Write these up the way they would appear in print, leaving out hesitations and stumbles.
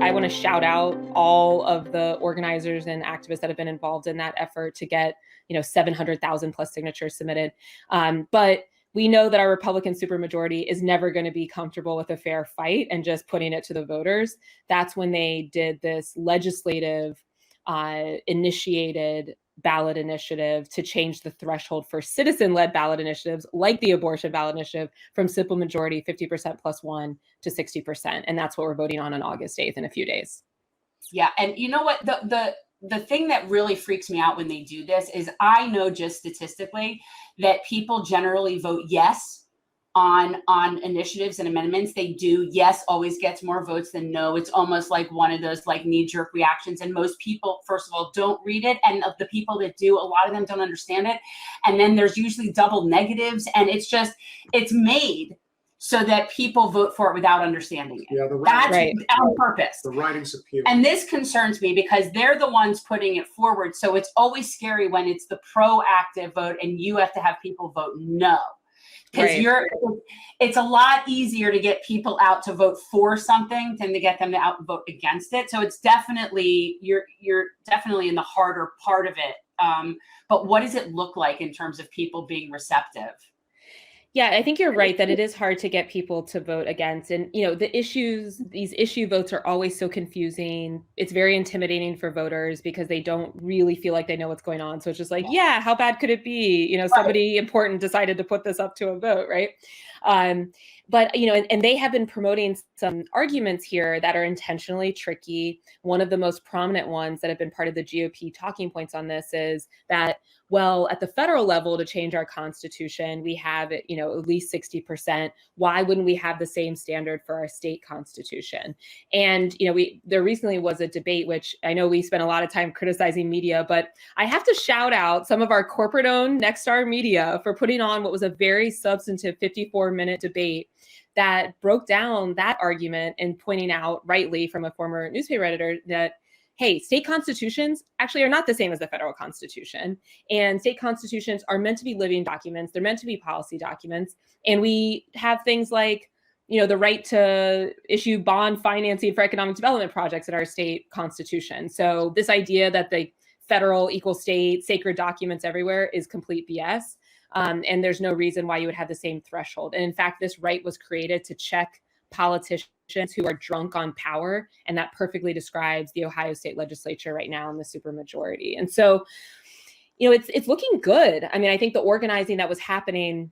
I want to shout out all of the organizers and activists that have been involved in that effort to get, 700,000 plus signatures submitted. But we know that our Republican supermajority is never going to be comfortable with a fair fight and just putting it to the voters. That's when they did this legislative initiated ballot initiative to change the threshold for citizen-led ballot initiatives like the abortion ballot initiative from simple majority 50% plus one to 60%. And that's what we're voting on August 8th in a few days. Yeah. And you know what? The thing that really freaks me out when they do this is I know just statistically that people generally vote yes on initiatives and amendments. They do. Yes always gets more votes than no. It's almost like one of those like knee-jerk reactions. And most people, first of all, don't read it. And of the people that do, a lot of them don't understand it. And then there's usually double negatives. And it's made so that people vote for it without understanding it. Yeah, that's right. On purpose. The writing's appealing. And this concerns me because they're the ones putting it forward. So it's always scary when it's the proactive vote and you have to have people vote no. Because it's a lot easier to get people out to vote for something than to get them to out and vote against it. So it's definitely, you're definitely in the harder part of it. But what does it look like in terms of people being receptive? Yeah, I think you're right that it is hard to get people to vote against. And, these issue votes are always so confusing. It's very intimidating for voters because they don't really feel like they know what's going on. So it's just like, yeah, how bad could it be? Somebody important decided to put this up to a vote, right? But, and they have been promoting some arguments here that are intentionally tricky. One of the most prominent ones that have been part of the GOP talking points on this is that, well, at the federal level to change our constitution, we have, at least 60%. Why wouldn't we have the same standard for our state constitution? And, there recently was a debate, which I know we spent a lot of time criticizing media, but I have to shout out some of our corporate-owned Nexstar media for putting on what was a very substantive 54-minute debate that broke down that argument and pointing out rightly from a former newspaper editor that, hey, state constitutions actually are not the same as the federal constitution. And state constitutions are meant to be living documents. They're meant to be policy documents. And we have things like, the right to issue bond financing for economic development projects in our state constitution. So this idea that the federal equals state, sacred documents everywhere is complete BS. And there's no reason why you would have the same threshold. And in fact, this right was created to check politicians who are drunk on power. And that perfectly describes the Ohio State Legislature right now in the supermajority. And so, it's looking good. I mean, I think the organizing that was happening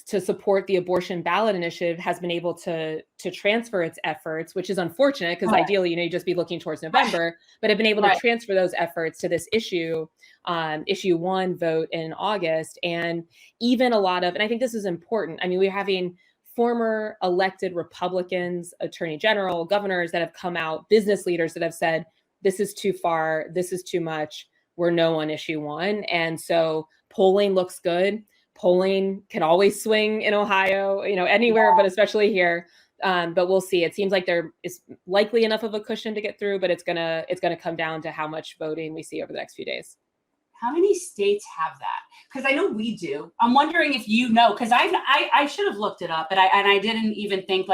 to support the abortion ballot initiative has been able to transfer its efforts, which is unfortunate because ideally, you'd just be looking towards November, but have been able to transfer those efforts to this issue one vote in August. And even a lot of, and I think this is important. I mean, we're having former elected Republicans, attorney general, governors that have come out, business leaders that have said, this is too far, this is too much, we're no on issue one. And so polling looks good. Polling can always swing in Ohio, anywhere, but especially here. But we'll see. It seems like there is likely enough of a cushion to get through, but it's gonna come down to how much voting we see over the next few days. How many states have that? Because I know we do. I'm wondering if because I should have looked it up, but I didn't even think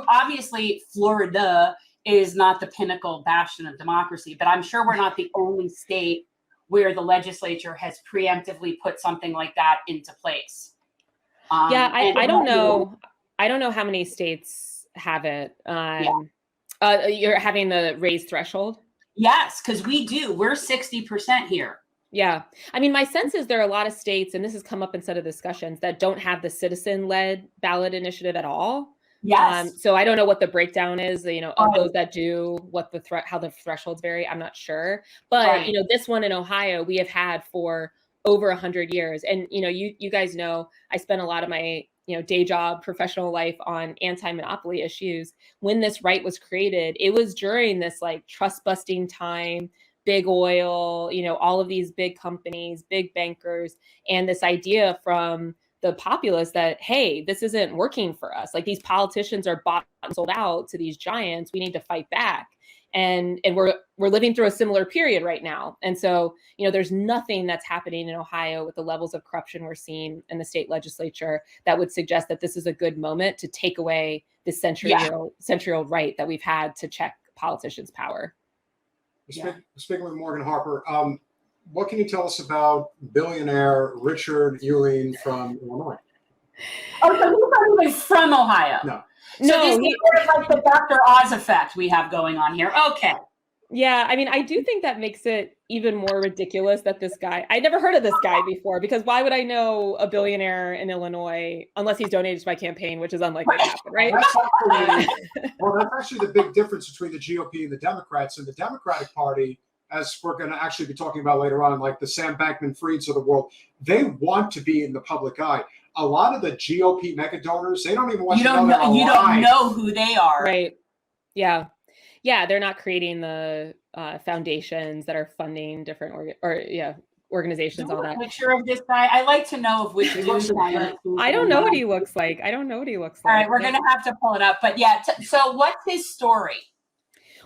obviously Florida is not the pinnacle bastion of democracy, but I'm sure we're not the only state where the legislature has preemptively put something like that into place. I don't know. I don't know how many states have it. You're having the raised threshold? Yes, because we do. We're 60% here. Yeah. I mean, my sense is there are a lot of states, and this has come up in some of the discussions, that don't have the citizen-led ballot initiative at all. Yes. So I don't know what the breakdown is, of those that do, what how the thresholds vary. I'm not sure. But, this one in Ohio, we have had for over 100 years. And, you guys know, I spent a lot of my, day job, professional life on anti-monopoly issues. When this right was created, it was during this trust busting time, big oil, all of these big companies, big bankers, and this idea from the populace that, hey, this isn't working for us. These politicians are bought and sold out to these giants. We need to fight back. and we're living through a similar period right now. And so, there's nothing that's happening in Ohio with the levels of corruption we're seeing in the state legislature that would suggest that this is a good moment to take away this century-old right that we've had to check politicians' power. Speaking with Morgan Harper, what can you tell us about billionaire Richard Uihlein from Illinois? Oh, so he's not even from Ohio. No. So this is sort of like the Dr. Oz effect we have going on here. Okay. Yeah, I mean, I do think that makes it even more ridiculous that this guy, I never heard of this guy before, because why would I know a billionaire in Illinois unless he's donated to my campaign, which is unlikely to happen, right? That's actually the big difference between the GOP and the Democrats. And the Democratic Party, as we're going to actually be talking about later on, like the Sam Bankman-Frieds of the world, they want to be in the public eye. A lot of the GOP mega donors, they don't even want you to know. You don't know who they are. Right. Yeah. Yeah. They're not creating the foundations that are funding different organizations, all that. Picture of this guy. I like to know of which I don't know what he looks like. All right, we're going to have to pull it up. But yeah, so what's his story?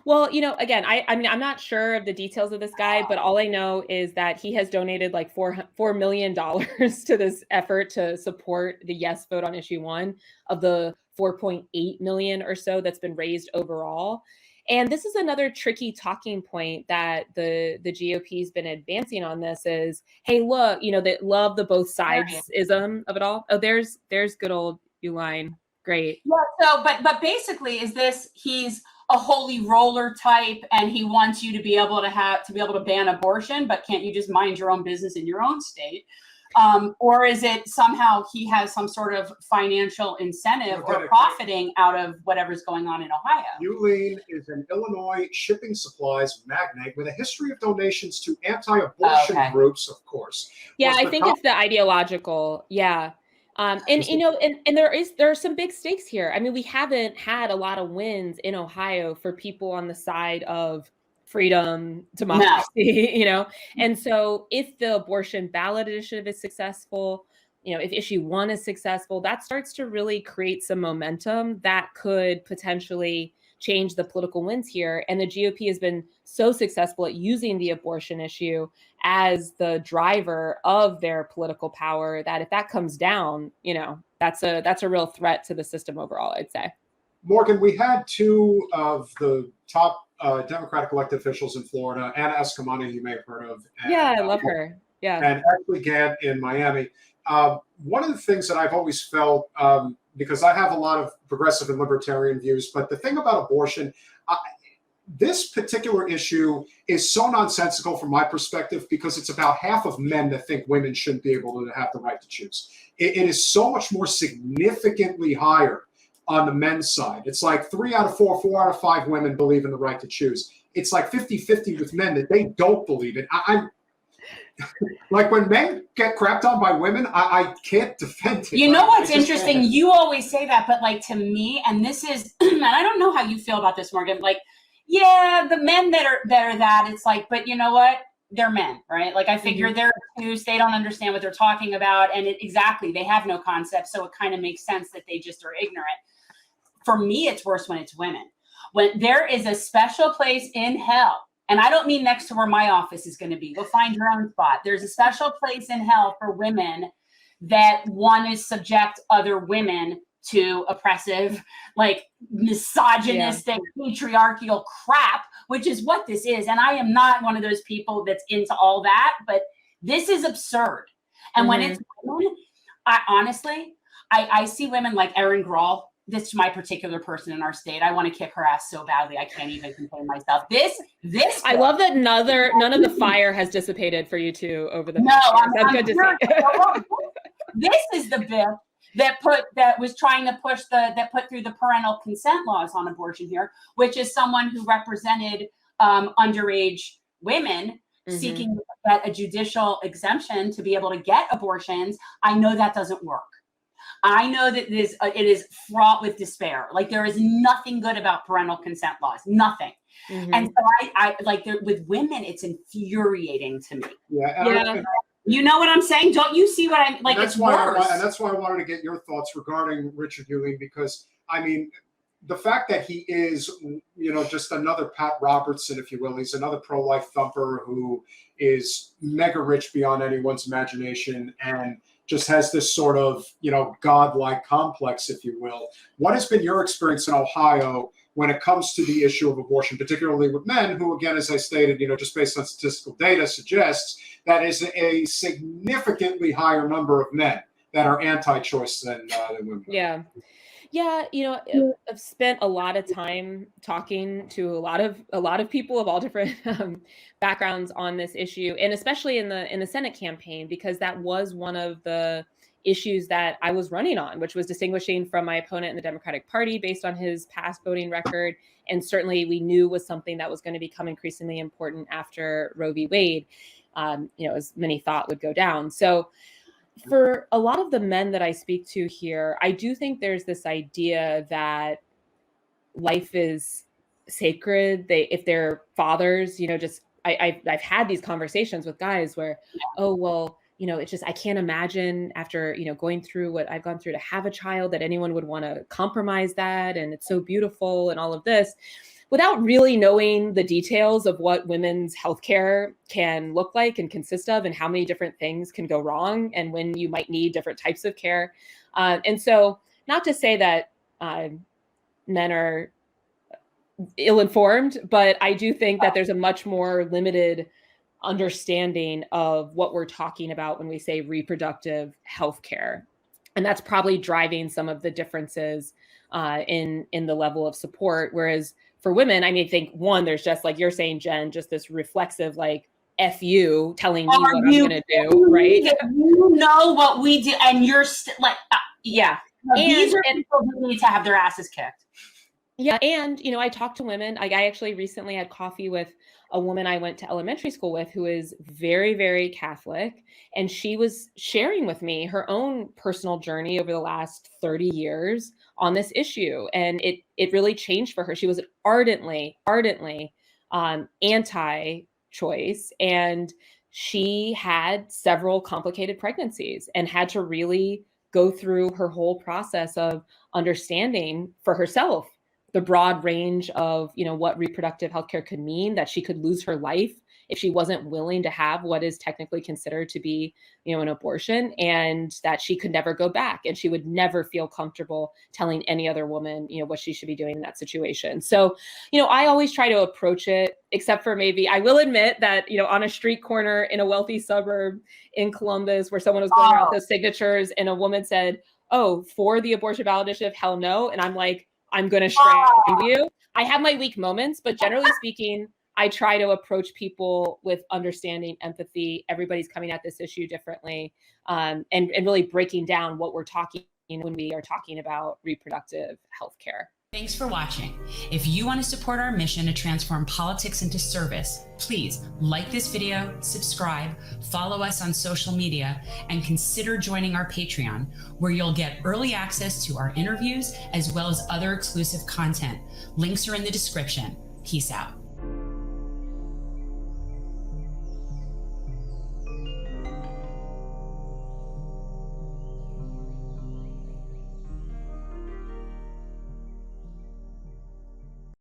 Well, again, I mean, I'm not sure of the details of this guy, but all I know is that he has donated like $4 million to this effort to support the yes vote on issue 1 of the 4.8 million or so that's been raised overall. And this is another tricky talking point that the GOP has been advancing on this is, hey, look, they love the both sides-ism of it all. Oh, there's good old Uihlein. Great. Yeah. So, but basically, he's a holy roller type, and he wants you to be able to ban abortion, but can't you just mind your own business in your own state? Or is it somehow he has some sort of financial incentive or profiting out of whatever's going on in Ohio? Uihlein is an Illinois shipping supplies magnate with a history of donations to anti-abortion groups, of course. Yeah, I think it's the ideological. Yeah. And there are some big stakes here. I mean, we haven't had a lot of wins in Ohio for people on the side of freedom, democracy, And so if the abortion ballot initiative is successful, if issue 1 is successful, that starts to really create some momentum that could potentially change the political winds here. And the GOP has been so successful at using the abortion issue as the driver of their political power that if that comes down, that's a real threat to the system overall, I'd say. Morgan, we had 2 of the top Democratic elected officials in Florida, Anna Eskamani, you may have heard of. I love her. Yeah. And Ashley Gant in Miami. One of the things that I've always felt, because I have a lot of progressive and libertarian views, but the thing about abortion, this particular issue is so nonsensical from my perspective because it's about half of men that think women shouldn't be able to have the right to choose. It is so much more significantly higher on the men's side. It's like 3 out of 4, 4 out of 5 women believe in the right to choose. It's like 50-50 with men that they don't believe it. I'm like when men get crapped on by women, I can't defend it. You know what's interesting? You always say that, but like to me, and this is, and I don't know how you feel about this, Morgan. Like, yeah, the men that are that, it's like, but you know what? They're men, right? Like I figure they're obtuse, they don't understand what they're talking about, and they have no concept, so it kind of makes sense that they just are ignorant. For me, it's worse when it's women. When there is a special place in hell, and I don't mean next to where my office is going to be. Go find your own spot. There's a special place in hell for women that want to subject other women to oppressive, like misogynistic, patriarchal crap, which is what this is. And I am not one of those people that's into all that, but this is absurd. And when it's women, I honestly see women like Erin Grahl. This is my particular person in our state. I want to kick her ass so badly I can't even contain myself. This. I love that none of the fire has dissipated for you two over the. No, that's good to see. This is the bill that was trying to push that put through the parental consent laws on abortion here, which is someone who represented underage women seeking a judicial exemption to be able to get abortions. I know that doesn't work. I know that it is fraught with despair. Like there is nothing good about parental consent laws, nothing. And so I like with women, it's infuriating to me. Yeah. You know what I'm saying? Don't you see what I'm like? That's why I wanted to get your thoughts regarding Richard Uihlein, because I mean, the fact that he is, just another Pat Robertson, if you will. He's another pro-life thumper who is mega rich beyond anyone's imagination and just has this sort of, godlike complex, if you will. What has been your experience in Ohio when it comes to the issue of abortion, particularly with men who, again, as I stated, just based on statistical data, suggests that is a significantly higher number of men that are anti-choice than women? Yeah. Yeah, I've spent a lot of time talking to a lot of people of all different backgrounds on this issue, and especially in the Senate campaign, because that was one of the issues that I was running on, which was distinguishing from my opponent in the Democratic Party based on his past voting record, and certainly we knew was something that was going to become increasingly important after Roe v. Wade, as many thought would go down. So for a lot of the men that I speak to here, I do think there's this idea that life is sacred. If they're fathers, I've had these conversations with guys where, oh, well, it's just, I can't imagine after, going through what I've gone through to have a child that anyone would want to compromise that. And it's so beautiful and all of this, without really knowing the details of what women's healthcare can look like and consist of, and how many different things can go wrong, and when you might need different types of care. And so, not to say that men are ill-informed, but I do think that there's a much more limited understanding of what we're talking about when we say reproductive healthcare. And that's probably driving some of the differences in the level of support. Whereas for women, I think one, there's just, like you're saying, Jen, just this reflexive, like, F you telling me what I'm going to do, right? You know what we do, and you're yeah. These are people who need to have their asses kicked. Yeah, and, I talked to women. I actually recently had coffee with a woman I went to elementary school with who is very, very Catholic. And she was sharing with me her own personal journey over the last 30 years on this issue. And it really changed for her. She was ardently anti-choice. And she had several complicated pregnancies and had to really go through her whole process of understanding for herself the broad range of, what reproductive healthcare could mean, that she could lose her life if she wasn't willing to have what is technically considered to be, an abortion, and that she could never go back, and she would never feel comfortable telling any other woman, what she should be doing in that situation. So, I always try to approach it, except for maybe, I will admit that, on a street corner in a wealthy suburb in Columbus where someone was going around those signatures and a woman said, oh, for the abortion ballot initiative, hell no. And I'm like, I'm going to strangle you. I have my weak moments, but generally speaking, I try to approach people with understanding, empathy. Everybody's coming at this issue differently, and really breaking down what we're talking when we are talking about reproductive health care. Thanks for watching. If you want to support our mission to transform politics into service, please like this video, subscribe, follow us on social media, and consider joining our Patreon, where you'll get early access to our interviews as well as other exclusive content. Links are in the description. Peace out.